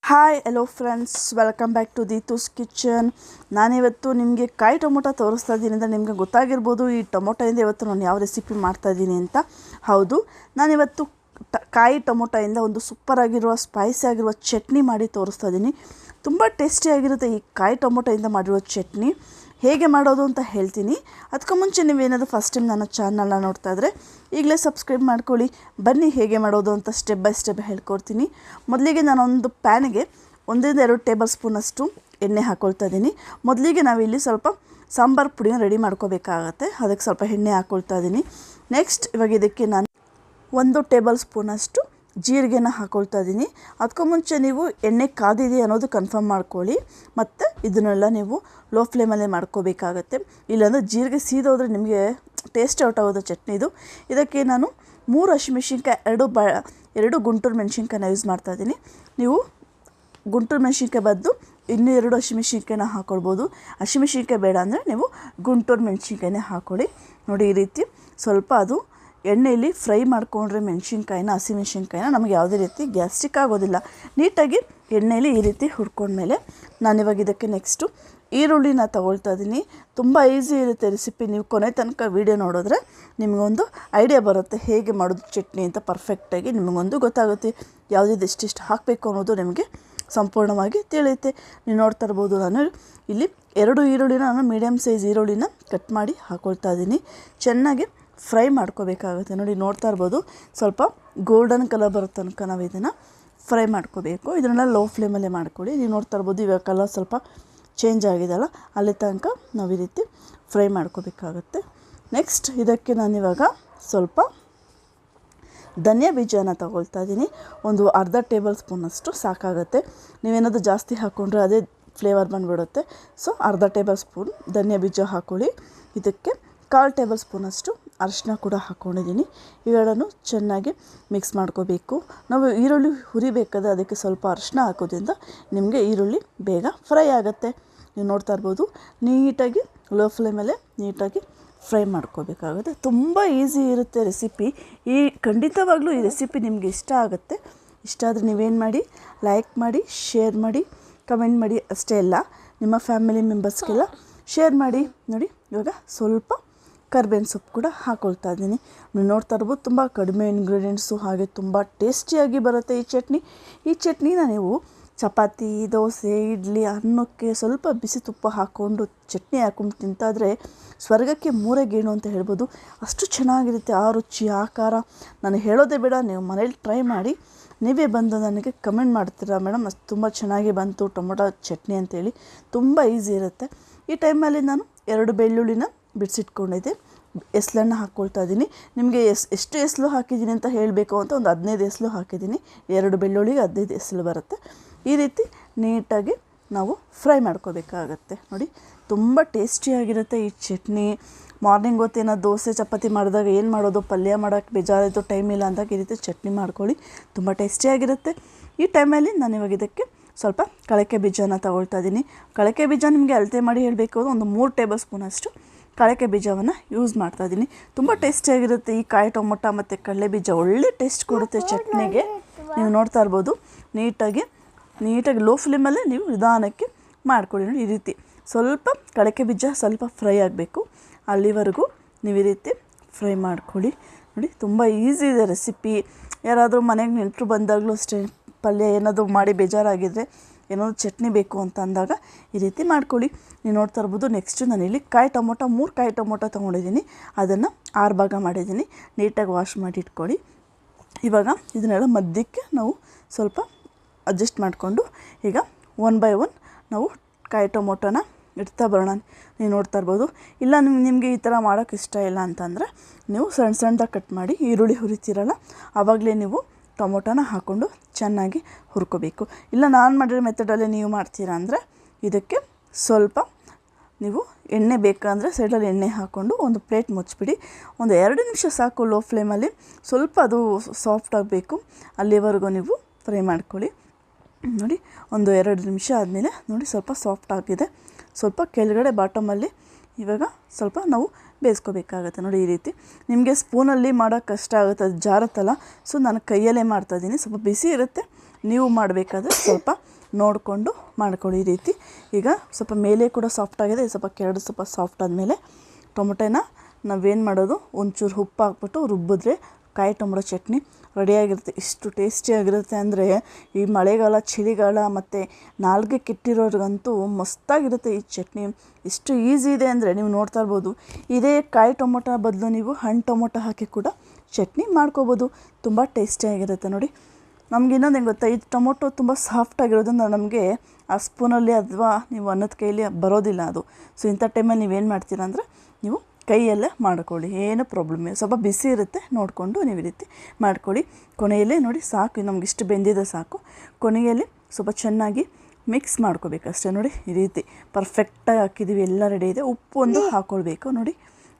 Hi hello friends, welcome back to Deethu's kitchen. ನಾನಿವತ್ತು ನಿಮಗೆ ಕಾಯಿ ಟೊಮೊಟೊ ತೋರಿಸ್ತಾ ಇದ್ದೀನಿ ಅಂತ ನಿಮಗೆ ಗೊತ್ತಾಗಿರ್ಬೋದು. ಈ ಟೊಮೊಟೊಯಿಂದ ಇವತ್ತು ನಾನು ಯಾವ ರೆಸಿಪಿ ಮಾಡ್ತಾಯಿದ್ದೀನಿ ಅಂತ. ಹೌದು, ನಾನಿವತ್ತು ಕಾಯಿ ಟೊಮೊಟೊಯಿಂದ ಒಂದು ಸೂಪರಾಗಿರುವ ಸ್ಪೈಸಿ ಆಗಿರುವ ಚಟ್ನಿ ಮಾಡಿ ತೋರಿಸ್ತಾ ಇದ್ದೀನಿ. ತುಂಬ ಟೇಸ್ಟಿಯಾಗಿರುತ್ತೆ ಈ ಕಾಯಿ ಟೊಮೊಟೊಯಿಂದ ಮಾಡಿರೋ ಚಟ್ನಿ. ಹೇಗೆ ಮಾಡೋದು ಅಂತ ಹೇಳ್ತೀನಿ. ಅದಕ್ಕೂ ಮುಂಚೆ ನೀವೇನಾದರೂ ಫಸ್ಟ್ ಟೈಮ್ ನನ್ನ ಚಾನಲ್ನ ನೋಡ್ತಾ ಇದ್ದರೆ ಈಗಲೇ ಸಬ್ಸ್ಕ್ರೈಬ್ ಮಾಡ್ಕೊಳ್ಳಿ. ಬನ್ನಿ ಹೇಗೆ ಮಾಡೋದು ಅಂತ ಸ್ಟೆಪ್ ಬೈ ಸ್ಟೆಪ್ ಹೇಳ್ಕೊಡ್ತೀನಿ. ಮೊದಲಿಗೆ ನಾನೊಂದು ಪ್ಯಾನಿಗೆ 1-2 ಟೇಬಲ್ ಸ್ಪೂನಷ್ಟು ಎಣ್ಣೆ ಹಾಕ್ಕೊಳ್ತಾ ಇದ್ದೀನಿ. ಮೊದಲಿಗೆ ನಾವಿಲ್ಲಿ ಸ್ವಲ್ಪ ಸಾಂಬಾರು ಪುಡಿನ ರೆಡಿ ಮಾಡ್ಕೋಬೇಕಾಗತ್ತೆ. ಅದಕ್ಕೆ ಸ್ವಲ್ಪ ಎಣ್ಣೆ ಹಾಕ್ಕೊಳ್ತಾ ಇದ್ದೀನಿ. ನೆಕ್ಸ್ಟ್ ಇವಾಗ ಇದಕ್ಕೆ ನಾನು 1 ಟೇಬಲ್ ಸ್ಪೂನಷ್ಟು ಜೀರಿಗೆನ ಹಾಕ್ಕೊಳ್ತಾ ಇದ್ದೀನಿ. ಅದಕ್ಕೂ ಮುಂಚೆ ನೀವು ಎಣ್ಣೆ ಕಾದಿದೆ ಅನ್ನೋದು ಕನ್ಫರ್ಮ್ ಮಾಡ್ಕೊಳ್ಳಿ. ಮತ್ತು ಇದನ್ನೆಲ್ಲ ನೀವು ಲೋ ಫ್ಲೇಮಲ್ಲೇ ಮಾಡ್ಕೋಬೇಕಾಗತ್ತೆ. ಇಲ್ಲಾಂದರೆ ಜೀರಿಗೆ ಸೀದೋದ್ರೆ ನಿಮಗೆ ಟೇಸ್ಟ್ ಔಟ್ ಆಗೋದು ಚಟ್ನಿದು. ಇದಕ್ಕೆ ನಾನು 3 ಹಸಿಮೆಣ್ಸಿನ್ಕಾಯಿ, 2 ಗುಂಟೂರು ಮೆಣಸಿನ್ಕಾಯಿನ ಯೂಸ್ ಮಾಡ್ತಾಯಿದ್ದೀನಿ. ನೀವು ಗುಂಟೂರು ಮೆಣಸಿನ್ಕಾಯಿ ಬದಲು ಇನ್ನೂ 2 ಹಸಿಮೆಣ್ಸಿನ್ಕಾಯಿನ ಹಾಕ್ಕೊಳ್ಬೋದು. ಹಸಿಮೆಣ್ಸಿನ್ಕಾಯಿ ಬೇಡ ಅಂದರೆ ನೀವು ಗುಂಟೂರು ಮೆಣಸಿನ್ಕಾಯಿನೇ ಹಾಕ್ಕೊಳ್ಳಿ. ನೋಡಿ, ಈ ರೀತಿ ಸ್ವಲ್ಪ ಅದು ಎಣ್ಣೆಯಲ್ಲಿ ಫ್ರೈ ಮಾಡಿಕೊಂಡ್ರೆ ಮೆಣಸಿನ್ಕಾಯಿನ, ಹಸಿಮೆಣ್ಸಿನ್ಕಾಯಿನ ನಮಗೆ ಯಾವುದೇ ರೀತಿ ಗ್ಯಾಸ್ಟ್ರಿಕ್ ಆಗೋದಿಲ್ಲ. ನೀಟಾಗಿ ಎಣ್ಣೆಯಲ್ಲಿ ಈ ರೀತಿ ಹುರ್ಕೊಂಡ್ಮೇಲೆ ನಾನಿವಾಗ ಇದಕ್ಕೆ ನೆಕ್ಸ್ಟು ಈರುಳ್ಳಿನ ತಗೊಳ್ತಾ ಇದ್ದೀನಿ. ತುಂಬ ಈಸಿ ಇರುತ್ತೆ ರೆಸಿಪಿ. ನೀವು ಕೊನೆ ತನಕ ವೀಡಿಯೋ ನೋಡಿದ್ರೆ ನಿಮಗೊಂದು ಐಡಿಯಾ ಬರುತ್ತೆ ಹೇಗೆ ಮಾಡೋದು ಚಟ್ನಿ ಅಂತ. ಪರ್ಫೆಕ್ಟಾಗಿ ನಿಮಗೊಂದು ಗೊತ್ತಾಗುತ್ತೆ ಯಾವುದಿದು ಎಷ್ಟೆಷ್ಟು ಹಾಕಬೇಕು ಅನ್ನೋದು ನಿಮಗೆ ಸಂಪೂರ್ಣವಾಗಿ ತಿಳಿಯುತ್ತೆ. ನೀವು ನೋಡ್ತಾ ಇರ್ಬೋದು, ನಾನು ಇಲ್ಲಿ 2 ಈರುಳ್ಳಿನ, ನಾನು ಮೀಡಿಯಮ್ ಸೈಜ್ ಈರುಳ್ಳಿನ ಕಟ್ ಮಾಡಿ ಹಾಕ್ಕೊಳ್ತಾ ಇದ್ದೀನಿ. ಚೆನ್ನಾಗಿ ಫ್ರೈ ಮಾಡ್ಕೋಬೇಕಾಗುತ್ತೆ. ನೋಡಿ, ನೋಡ್ತಾ ಇರ್ಬೋದು, ಸ್ವಲ್ಪ ಗೋಲ್ಡನ್ ಕಲರ್ ಬರೋ ತನಕ ನಾವು ಇದನ್ನು ಫ್ರೈ ಮಾಡ್ಕೋಬೇಕು. ಇದನ್ನೆಲ್ಲ ಲೋ ಫ್ಲೇಮಲ್ಲೇ ಮಾಡ್ಕೊಳ್ಳಿ. ನೀವು ನೋಡ್ತಾ ಇರ್ಬೋದು, ಇವಾಗ ಕಲರ್ ಸ್ವಲ್ಪ ಚೇಂಜ್ ಆಗಿದೆಯಲ್ಲ, ಅಲ್ಲಿ ತನಕ ನಾವು ಈ ರೀತಿ ಫ್ರೈ ಮಾಡ್ಕೋಬೇಕಾಗುತ್ತೆ. ನೆಕ್ಸ್ಟ್ ಇದಕ್ಕೆ ನಾನಿವಾಗ ಸ್ವಲ್ಪ ಧನಿಯಾ ಬೀಜನ ತಗೊಳ್ತಾ ಇದ್ದೀನಿ. ಒಂದು ಅರ್ಧ ಟೇಬಲ್ ಸ್ಪೂನಷ್ಟು ಸಾಕಾಗುತ್ತೆ. ನೀವೇನಾದರೂ ಜಾಸ್ತಿ ಹಾಕ್ಕೊಂಡ್ರೆ ಅದೇ ಫ್ಲೇವರ್ ಬಂದುಬಿಡುತ್ತೆ. ಸೊ ಅರ್ಧ ಟೇಬಲ್ ಸ್ಪೂನ್ ಧನಿಯಾ ಬೀಜ ಹಾಕ್ಕೊಳ್ಳಿ. ಇದಕ್ಕೆ 1/4 ಟೇಬಲ್ ಸ್ಪೂನಷ್ಟು ಅರಿಶಿನ ಕೂಡ ಹಾಕ್ಕೊಂಡಿದ್ದೀನಿ. ಇವೆರಡನ್ನು ಚೆನ್ನಾಗಿ ಮಿಕ್ಸ್ ಮಾಡ್ಕೋಬೇಕು. ನಾವು ಈರುಳ್ಳಿ ಹುರಿಬೇಕಾದ್ರೆ ಅದಕ್ಕೆ ಸ್ವಲ್ಪ ಅರಿಶಿನ ಹಾಕೋದ್ರಿಂದ ನಿಮಗೆ ಈರುಳ್ಳಿ ಬೇಗ ಫ್ರೈ ಆಗುತ್ತೆ. ನೀವು ನೋಡ್ತಾ ಇರ್ಬೋದು, ನೀಟಾಗಿ ಲೋ ಫ್ಲೇಮಲ್ಲೇ ನೀಟಾಗಿ ಫ್ರೈ ಮಾಡ್ಕೋಬೇಕಾಗುತ್ತೆ. ತುಂಬ ಈಸಿ ಇರುತ್ತೆ ರೆಸಿಪಿ. ಖಂಡಿತವಾಗ್ಲೂ ಈ ರೆಸಿಪಿ ನಿಮಗೆ ಇಷ್ಟ ಆಗುತ್ತೆ. ಇಷ್ಟ ಆದರೆ ನೀವೇನು ಮಾಡಿ, ಲೈಕ್ ಮಾಡಿ, ಶೇರ್ ಮಾಡಿ, ಕಮೆಂಟ್ ಮಾಡಿ. ಅಷ್ಟೇ ಅಲ್ಲ, ನಿಮ್ಮ ಫ್ಯಾಮಿಲಿ ಮೆಂಬರ್ಸ್ಗೆಲ್ಲ ಶೇರ್ ಮಾಡಿ. ನೋಡಿ, ಇವಾಗ ಸ್ವಲ್ಪ ಕರ್ಬೇವಿನ ಸೊಪ್ಪು ಕೂಡ ಹಾಕ್ಕೊಳ್ತಾ ಇದ್ದೀನಿ. ನೀವು ನೋಡ್ತಾ ಇರ್ಬೋದು, ತುಂಬ ಕಡಿಮೆ ಇಂಗ್ರೀಡಿಯೆಂಟ್ಸು, ಹಾಗೆ ತುಂಬ ಟೇಸ್ಟಿಯಾಗಿ ಬರುತ್ತೆ ಈ ಚಟ್ನಿ. ಈ ಚಟ್ನಿನ ನೀವು ಚಪಾತಿ, ದೋಸೆ, ಇಡ್ಲಿ, ಅನ್ನಕ್ಕೆ ಸ್ವಲ್ಪ ಬಿಸಿ ತುಪ್ಪ ಹಾಕ್ಕೊಂಡು ಚಟ್ನಿ ಹಾಕ್ಕೊಂಡು ತಿಂತಾದರೆ ಸ್ವರ್ಗಕ್ಕೆ 3 ಗೇಣು ಅಂತ ಹೇಳ್ಬೋದು. ಅಷ್ಟು ಚೆನ್ನಾಗಿರುತ್ತೆ ಆ ರುಚಿ, ಆ ಖಾರ. ನಾನು ಹೇಳೋದೇ ಬೇಡ, ನೀವು ಮನೇಲಿ ಟ್ರೈ ಮಾಡಿ. ನೀವೇ ಬಂದು ನನಗೆ ಕಮೆಂಟ್ ಮಾಡ್ತೀರಾ, ಮೇಡಮ್ ಅಷ್ಟು ತುಂಬ ಚೆನ್ನಾಗಿ ಬಂತು ಟೊಮೊಟೊ ಚಟ್ನಿ ಅಂತೇಳಿ. ತುಂಬ ಈಸಿ ಇರುತ್ತೆ. ಈ ಟೈಮಲ್ಲಿ ನಾನು 2 ಬೆಳ್ಳುಳ್ಳಿನ ಬಿಡಿಸಿಟ್ಕೊಂಡಿದ್ದೆ. ಎಸ್ಲನ್ನು ಹಾಕ್ಕೊಳ್ತಾ ಇದ್ದೀನಿ. ನಿಮಗೆ ಎಷ್ಟು ಎಸ್ಲು ಹಾಕಿದ್ದೀನಿ ಅಂತ ಹೇಳಬೇಕು ಅಂತ ಒಂದು 15 ಎಸ್ಲು ಹಾಕಿದ್ದೀನಿ. 2 ಬೆಳ್ಳುಳ್ಳಿಗೆ 15 ಎಸ್ಲು ಬರುತ್ತೆ. ಈ ರೀತಿ ನೀಟಾಗಿ ನಾವು ಫ್ರೈ ಮಾಡ್ಕೋಬೇಕಾಗತ್ತೆ. ನೋಡಿ, ತುಂಬ ಟೇಸ್ಟಿಯಾಗಿರುತ್ತೆ ಈ ಚಟ್ನಿ. ಮಾರ್ನಿಂಗ್ ಹೊತ್ತೇನೋ ದೋಸೆ ಚಪಾತಿ ಮಾಡಿದಾಗ ಏನು ಮಾಡೋದು, ಪಲ್ಯ ಮಾಡೋಕ್ಕೆ ಬೇಜಾರಾಯಿತು, ಟೈಮ್ ಇಲ್ಲ ಅಂದಾಗ ಈ ರೀತಿ ಚಟ್ನಿ ಮಾಡ್ಕೊಳ್ಳಿ. ತುಂಬ ಟೇಸ್ಟಿಯಾಗಿರುತ್ತೆ. ಈ ಟೈಮಲ್ಲಿ ನಾನು ಇವಾಗ ಇದಕ್ಕೆ ಸ್ವಲ್ಪ ಕಳಕೆ ಬೀಜನ ತಗೊಳ್ತಾ ಇದ್ದೀನಿ. ಕಳಕೆ ಬೀಜ ನಿಮಗೆ ಅಳತೆ ಮಾಡಿ ಹೇಳಬೇಕು ಅಂದರೆ ಒಂದು 3 ಟೇಬಲ್ ಸ್ಪೂನಷ್ಟು ಕಳಕೆ ಬೀಜವನ್ನು ಯೂಸ್ ಮಾಡ್ತಾಯಿದ್ದೀನಿ. ತುಂಬ ಟೇಸ್ಟಿಯಾಗಿರುತ್ತೆ ಈ ಕಾಯಿ ಟೊಮೊಟೊ ಮತ್ತು ಕಡಲೆ ಬೀಜ. ಒಳ್ಳೆ ಟೇಸ್ಟ್ ಕೊಡುತ್ತೆ ಚಟ್ನಿಗೆ. ನೀವು ನೋಡ್ತಾ ಇರ್ಬೋದು, ನೀಟಾಗಿ ಲೋ ಫ್ಲೇಮಲ್ಲೇ ನೀವು ನಿಧಾನಕ್ಕೆ ಮಾಡ್ಕೊಳ್ಳಿ. ನೋಡಿ, ಈ ರೀತಿ ಸ್ವಲ್ಪ ಕಳಕೆ ಬೀಜ ಸ್ವಲ್ಪ ಫ್ರೈ ಆಗಬೇಕು. ಅಲ್ಲಿವರೆಗೂ ನೀವು ಈ ರೀತಿ ಫ್ರೈ ಮಾಡ್ಕೊಳ್ಳಿ. ನೋಡಿ, ತುಂಬ ಈಸಿ ಇದೆ ರೆಸಿಪಿ. ಯಾರಾದರೂ ಮನೆಗೆ ನೆಂಟರು ಬಂದಾಗಲೂ ಅಷ್ಟೇ, ಪಲ್ಯ ಏನಾದರೂ ಮಾಡಿ ಬೇಜಾರಾಗಿದ್ದರೆ, ಏನಾದರೂ ಚಟ್ನಿ ಬೇಕು ಅಂತ ಅಂದಾಗ ಈ ರೀತಿ ಮಾಡ್ಕೊಳ್ಳಿ. ನೀವು ನೋಡ್ತಾ ಇರ್ಬೋದು, ನೆಕ್ಸ್ಟು ನಾನಿಲ್ಲಿ 3 ಕಾಯಿ ಟೊಮೊಟೊ ತೊಗೊಂಡಿದ್ದೀನಿ. ಅದನ್ನು 6 ಭಾಗ ಮಾಡಿದ್ದೀನಿ. ನೀಟಾಗಿ ವಾಶ್ ಮಾಡಿ ಇಟ್ಕೊಳ್ಳಿ. ಇವಾಗ ಇದನ್ನೆಲ್ಲ ಮಧ್ಯಕ್ಕೆ ನಾವು ಸ್ವಲ್ಪ ಅಡ್ಜಸ್ಟ್ ಮಾಡಿಕೊಂಡು ಈಗ 1 ಬೈ 1 ನಾವು ಕಾಯಿ ಟೊಮೊಟೊನ ಇಡ್ತಾ ಬರೋಣ. ನೀವು ನೋಡ್ತಾ ಇರ್ಬೋದು. ಇಲ್ಲ ನಿಮಗೆ ಈ ಥರ ಮಾಡೋಕ್ಕೆ ಇಷ್ಟ ಇಲ್ಲ ಅಂತಂದರೆ ನೀವು ಸಣ್ಣದಾಗಿ ಕಟ್ ಮಾಡಿ ಈರುಳ್ಳಿ ಹುರಿತೀರಲ್ಲ, ಆವಾಗಲೇ ನೀವು ಟೊಮೊಟೊನ ಹಾಕ್ಕೊಂಡು ಚೆನ್ನಾಗಿ ಹುರ್ಕೋಬೇಕು. ಇಲ್ಲ ನಾನು ಮಾಡಿರೋ ಮೆಥಡಲ್ಲೇ ನೀವು ಮಾಡ್ತೀರಾ ಅಂದರೆ ಇದಕ್ಕೆ ಸ್ವಲ್ಪ ನೀವು ಎಣ್ಣೆ ಬೇಕಂದರೆ ಸೈಡಲ್ಲಿ ಎಣ್ಣೆ ಹಾಕ್ಕೊಂಡು ಒಂದು ಪ್ಲೇಟ್ ಮುಚ್ಚಿಬಿಡಿ. ಒಂದು 2 ನಿಮಿಷ ಸಾಕು ಲೋ ಫ್ಲೇಮಲ್ಲಿ. ಸ್ವಲ್ಪ ಅದು ಸಾಫ್ಟ್ ಆಗಬೇಕು, ಅಲ್ಲಿವರೆಗೂ ನೀವು ಫ್ರೈ ಮಾಡ್ಕೊಳ್ಳಿ. ನೋಡಿ, ಒಂದು 2 ನಿಮಿಷ ಆದಮೇಲೆ ನೋಡಿ ಸ್ವಲ್ಪ ಸಾಫ್ಟ್ ಆಗಿದೆ. ಸ್ವಲ್ಪ ಕೆಳಗಡೆ ಬಾಟಮಲ್ಲಿ ಇವಾಗ ಸ್ವಲ್ಪ ನಾವು ಬೇಯಿಸ್ಕೋಬೇಕಾಗತ್ತೆ. ನೋಡಿ, ಈ ರೀತಿ ನಿಮಗೆ ಸ್ಪೂನಲ್ಲಿ ಮಾಡೋಕ್ಕೆ ಕಷ್ಟ ಆಗುತ್ತೆ, ಅದು ಜಾರತ್ತಲ್ಲ. ಸೊ ನಾನು ಕೈಯಲ್ಲೇ ಮಾಡ್ತಾಯಿದ್ದೀನಿ. ಸ್ವಲ್ಪ ಬಿಸಿ ಇರುತ್ತೆ, ನೀವು ಮಾಡಬೇಕಾದ್ರೆ ಸ್ವಲ್ಪ ನೋಡಿಕೊಂಡು ಮಾಡ್ಕೊಳ್ಳಿ. ಈ ರೀತಿ ಈಗ ಸ್ವಲ್ಪ ಮೇಲೆ ಕೂಡ ಸಾಫ್ಟ್ ಆಗಿದೆ, ಸ್ವಲ್ಪ ಕೆಳಗಡೆ ಸ್ವಲ್ಪ ಸಾಫ್ಟ್ ಆದಮೇಲೆ ಟೊಮೊಟೊನ ನಾವೇನು ಮಾಡೋದು, ಒಂಚೂರು ಉಪ್ಪು ಹಾಕ್ಬಿಟ್ಟು ರುಬ್ಬಿದ್ರೆ ಕಾಯಿ ಟೊಮೊಟೊ ಚಟ್ನಿ ರೆಡಿಯಾಗಿರುತ್ತೆ. ಇಷ್ಟು ಟೇಸ್ಟಿಯಾಗಿರುತ್ತೆ ಅಂದರೆ ಈ ಮಳೆಗಾಲ, ಚಳಿಗಾಲ ಮತ್ತು ನಾಲ್ಗೆ ಕೆಟ್ಟಿರೋರಿಗಂತೂ ಮಸ್ತಾಗಿರುತ್ತೆ ಈ ಚಟ್ನಿ. ಇಷ್ಟು ಈಸಿ ಇದೆ ಅಂದರೆ ನೀವು ನೋಡ್ತಾ ಇರ್ಬೋದು. ಇದೇ ಕಾಯಿ ಟೊಮೊಟೊ ಬದಲು ನೀವು ಹಣ್ಣು ಟೊಮೊಟೊ ಹಾಕಿ ಕೂಡ ಚಟ್ನಿ ಮಾಡ್ಕೋಬೋದು. ತುಂಬ ಟೇಸ್ಟಿಯಾಗಿರುತ್ತೆ ನೋಡಿ. ನಮ್ಗೆ ಇನ್ನೊಂದು ಹೆಂಗೆ ಗೊತ್ತಾ, ಇದು ಟೊಮೊಟೊ ತುಂಬ ಸಾಫ್ಟಾಗಿರೋದ್ರಿಂದ ನಮಗೆ ಆ ಸ್ಪೂನಲ್ಲಿ ಅಥವಾ ನೀವು ಅನ್ನದ ಕೈಯಲ್ಲಿ ಬರೋದಿಲ್ಲ ಅದು. ಸೊ ಇಂಥ ಟೈಮಲ್ಲಿ ನೀವೇನು ಮಾಡ್ತೀರಾ ಅಂದರೆ ನೀವು ಕೈಯಲ್ಲೇ ಮಾಡ್ಕೊಳ್ಳಿ, ಏನು ಪ್ರಾಬ್ಲಮ್ ಇಲ್ಲ. ಸ್ವಲ್ಪ ಬಿಸಿ ಇರುತ್ತೆ, ನೋಡಿಕೊಂಡು ನೀವು ಈ ರೀತಿ ಮಾಡ್ಕೊಳ್ಳಿ. ಕೊನೆಯಲ್ಲೇ ನೋಡಿ ಸಾಕು, ನಮ್ಗೆ ಇಷ್ಟು ಬೆಂದಿದೆ ಸಾಕು. ಕೊನೆಯಲ್ಲಿ ಸ್ವಲ್ಪ ಚೆನ್ನಾಗಿ ಮಿಕ್ಸ್ ಮಾಡ್ಕೋಬೇಕಷ್ಟೇ ನೋಡಿ. ಈ ರೀತಿ ಪರ್ಫೆಕ್ಟಾಗಿ ಹಾಕಿದ್ದೀವಿ, ಎಲ್ಲ ರೆಡಿ ಇದೆ. ಉಪ್ಪು ಒಂದು ಹಾಕ್ಕೊಳ್ಬೇಕು ನೋಡಿ.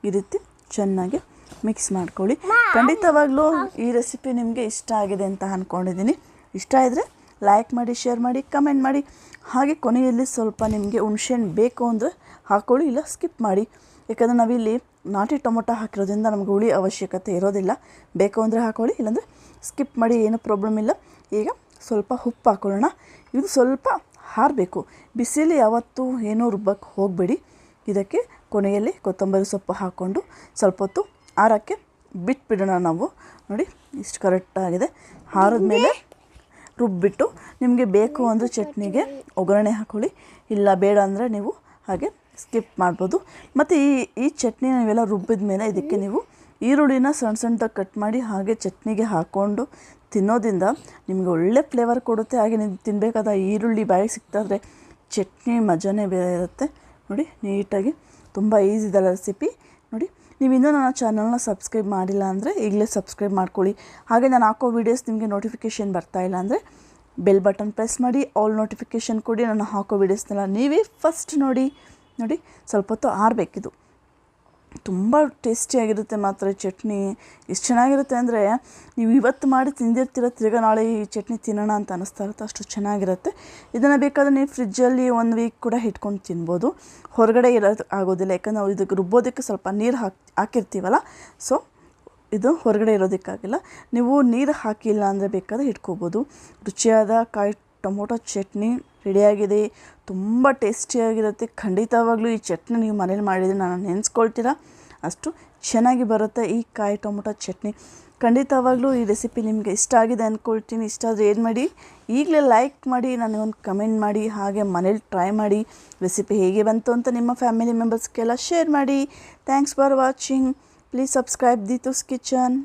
ಈ ರೀತಿ ಚೆನ್ನಾಗಿ ಮಿಕ್ಸ್ ಮಾಡ್ಕೊಳ್ಳಿ. ಖಂಡಿತವಾಗ್ಲೂ ಈ ರೆಸಿಪಿ ನಿಮಗೆ ಇಷ್ಟ ಆಗಿದೆ ಅಂತ ಅಂದ್ಕೊಂಡಿದ್ದೀನಿ. ಇಷ್ಟ ಇದ್ದರೆ ಲೈಕ್ ಮಾಡಿ, ಶೇರ್ ಮಾಡಿ, ಕಮೆಂಟ್ ಮಾಡಿ. ಹಾಗೆ ಕೊನೆಯಲ್ಲಿ ಸ್ವಲ್ಪ ನಿಮಗೆ ಹುಣಸೆಹಣ್ಣು ಬೇಕು ಅಂದರೆ ಹಾಕ್ಕೊಳ್ಳಿ, ಇಲ್ಲ ಸ್ಕಿಪ್ ಮಾಡಿ. ಯಾಕಂದರೆ ನಾವಿಲ್ಲಿ ನಾಟಿ ಟೊಮೊಟೊ ಹಾಕಿರೋದ್ರಿಂದ ನಮಗೆ ಹುಳಿ ಅವಶ್ಯಕತೆ ಇರೋದಿಲ್ಲ. ಬೇಕು ಅಂದರೆ ಹಾಕ್ಕೊಳ್ಳಿ, ಇಲ್ಲಾಂದರೆ ಸ್ಕಿಪ್ ಮಾಡಿ, ಏನೂ ಪ್ರಾಬ್ಲಮ್ ಇಲ್ಲ. ಈಗ ಸ್ವಲ್ಪ ಉಪ್ಪು ಹಾಕ್ಕೊಳ್ಳೋಣ. ಇದು ಸ್ವಲ್ಪ ಹಾರಬೇಕು. ಬಿಸಿಲಿ ಯಾವತ್ತೂ ಏನೂ ರುಬ್ಬಕ್ಕೆ ಹೋಗಬೇಡಿ. ಇದಕ್ಕೆ ಕೊನೆಯಲ್ಲಿ ಕೊತ್ತಂಬರಿ ಸೊಪ್ಪು ಹಾಕ್ಕೊಂಡು ಸ್ವಲ್ಪ ಹೊತ್ತು ಆರಕ್ಕೆ ಬಿಟ್ಬಿಡೋಣ ನಾವು. ನೋಡಿ ಇಷ್ಟು ಕರೆಕ್ಟಾಗಿದೆ. ಆರಿದ್ಮೇಲೆ ರುಬ್ಬಿಟ್ಟು ನಿಮಗೆ ಬೇಕು ಅಂದರೆ ಚಟ್ನಿಗೆ ಒಗ್ಗರಣೆ ಹಾಕ್ಕೊಳ್ಳಿ, ಇಲ್ಲ ಬೇಡ ಅಂದರೆ ನೀವು ಹಾಗೆ ಸ್ಕಿಪ್ ಮಾಡ್ಬೋದು. ಮತ್ತು ಈ ಚಟ್ನಿ ನೀವೆಲ್ಲ ರುಬ್ಬಿದ ಮೇಲೆ ಇದಕ್ಕೆ ನೀವು ಈರುಳ್ಳಿನ ಸಣ್ಣ ಸಣ್ಣದಾಗಿ ಕಟ್ ಮಾಡಿ ಹಾಗೆ ಚಟ್ನಿಗೆ ಹಾಕ್ಕೊಂಡು ತಿನ್ನೋದ್ರಿಂದ ನಿಮಗೆ ಒಳ್ಳೆ ಫ್ಲೇವರ್ ಕೊಡುತ್ತೆ. ಹಾಗೆ ನೀವು ತಿನ್ನಬೇಕಾದ ಈರುಳ್ಳಿ ಬಾಯಿಗೆ ಸಿಗ್ತಾಯಿದ್ರೆ ಚಟ್ನಿ ಮಜಾನೇ ಬೇರೆ ಇರುತ್ತೆ ನೋಡಿ. ನೀಟಾಗಿ ತುಂಬ ಈಸಿ ಇದೆ ರೆಸಿಪಿ ನೋಡಿ. ನೀವು ಇನ್ನೂ ನನ್ನ ಚಾನಲ್ನ ಸಬ್ಸ್ಕ್ರೈಬ್ ಮಾಡಿಲ್ಲ ಅಂದರೆ ಈಗಲೇ ಸಬ್ಸ್ಕ್ರೈಬ್ ಮಾಡ್ಕೊಳ್ಳಿ. ಹಾಗೆ ನಾನು ಹಾಕೋ ವೀಡಿಯೋಸ್ ನಿಮಗೆ ನೋಟಿಫಿಕೇಷನ್ ಬರ್ತಾಯಿಲ್ಲ ಅಂದರೆ ಬೆಲ್ ಬಟನ್ ಪ್ರೆಸ್ ಮಾಡಿ, ಆಲ್ ನೋಟಿಫಿಕೇಷನ್ ಕೊಡಿ. ನಾನು ಹಾಕೋ ವೀಡಿಯೋಸ್ನೆಲ್ಲ ನೀವೇ ಫಸ್ಟ್ ನೋಡಿ. ಸ್ವಲ್ಪ ಹೊತ್ತು ಆರಬೇಕಿದು. ತುಂಬ ಟೇಸ್ಟಿಯಾಗಿರುತ್ತೆ ಮಾತ್ರ ಚಟ್ನಿ. ಎಷ್ಟು ಚೆನ್ನಾಗಿರುತ್ತೆ ಅಂದರೆ ನೀವು ಇವತ್ತು ಮಾಡಿ ತಿಂದಿರ್ತೀರ, ತಿರ್ಗಾ ನಾಳೆ ಈ ಚಟ್ನಿ ತಿನ್ನೋಣ ಅಂತ ಅನ್ನಿಸ್ತಾ ಇರುತ್ತೆ, ಅಷ್ಟು ಚೆನ್ನಾಗಿರುತ್ತೆ. ಇದನ್ನು ಬೇಕಾದರೆ ನೀವು ಫ್ರಿಜ್ಜಲ್ಲಿ 1 ವೀಕ್ ಕೂಡ ಇಟ್ಕೊಂಡು ತಿನ್ಬೋದು. ಹೊರಗಡೆ ಇರೋದು ಆಗೋದಿಲ್ಲ, ಯಾಕಂದರೆ ನಾವು ಇದಕ್ಕೆ ರುಬ್ಬೋದಕ್ಕೆ ಸ್ವಲ್ಪ ನೀರು ಹಾಕಿರ್ತೀವಲ್ಲ. ಸೊ ಇದು ಹೊರಗಡೆ ಇರೋದಕ್ಕಾಗಿಲ್ಲ. ನೀವು ನೀರು ಹಾಕಿಲ್ಲ ಅಂದರೆ ಬೇಕಾದರೆ ಇಟ್ಕೋಬೋದು. ರುಚಿಯಾದ ಕಾಯಿ ಟೊಮೊಟೊ ಚಟ್ನಿ ರೆಡಿಯಾಗಿದೆ. ತುಂಬ ಟೇಸ್ಟಿಯಾಗಿರುತ್ತೆ. ಖಂಡಿತವಾಗ್ಲೂ ಈ ಚಟ್ನಿ ನೀವು ಮನೇಲಿ ಮಾಡಿದರೆ ನಾನು ನೆನೆಸ್ಕೊಳ್ತೀರಾ, ಅಷ್ಟು ಚೆನ್ನಾಗಿ ಬರುತ್ತೆ ಈ ಕಾಯಿ ಟೊಮೊಟೊ ಚಟ್ನಿ. ಖಂಡಿತವಾಗ್ಲೂ ಈ ರೆಸಿಪಿ ನಿಮಗೆ ಇಷ್ಟ ಆಗಿದೆ ಅಂದ್ಕೊಳ್ತೀನಿ. ಇಷ್ಟ ಆದರೆ ಏನು ಮಾಡಿ, ಈಗಲೇ ಲೈಕ್ ಮಾಡಿ, ನನಗೊಂದು ಕಮೆಂಟ್ ಮಾಡಿ, ಹಾಗೆ ಮನೇಲಿ ಟ್ರೈ ಮಾಡಿ. ರೆಸಿಪಿ ಹೇಗೆ ಬಂತು ಅಂತ ನಿಮ್ಮ ಫ್ಯಾಮಿಲಿ ಮೆಂಬರ್ಸ್ಗೆಲ್ಲ ಶೇರ್ ಮಾಡಿ. Thanks for watching. Please subscribe Deethu's kitchen.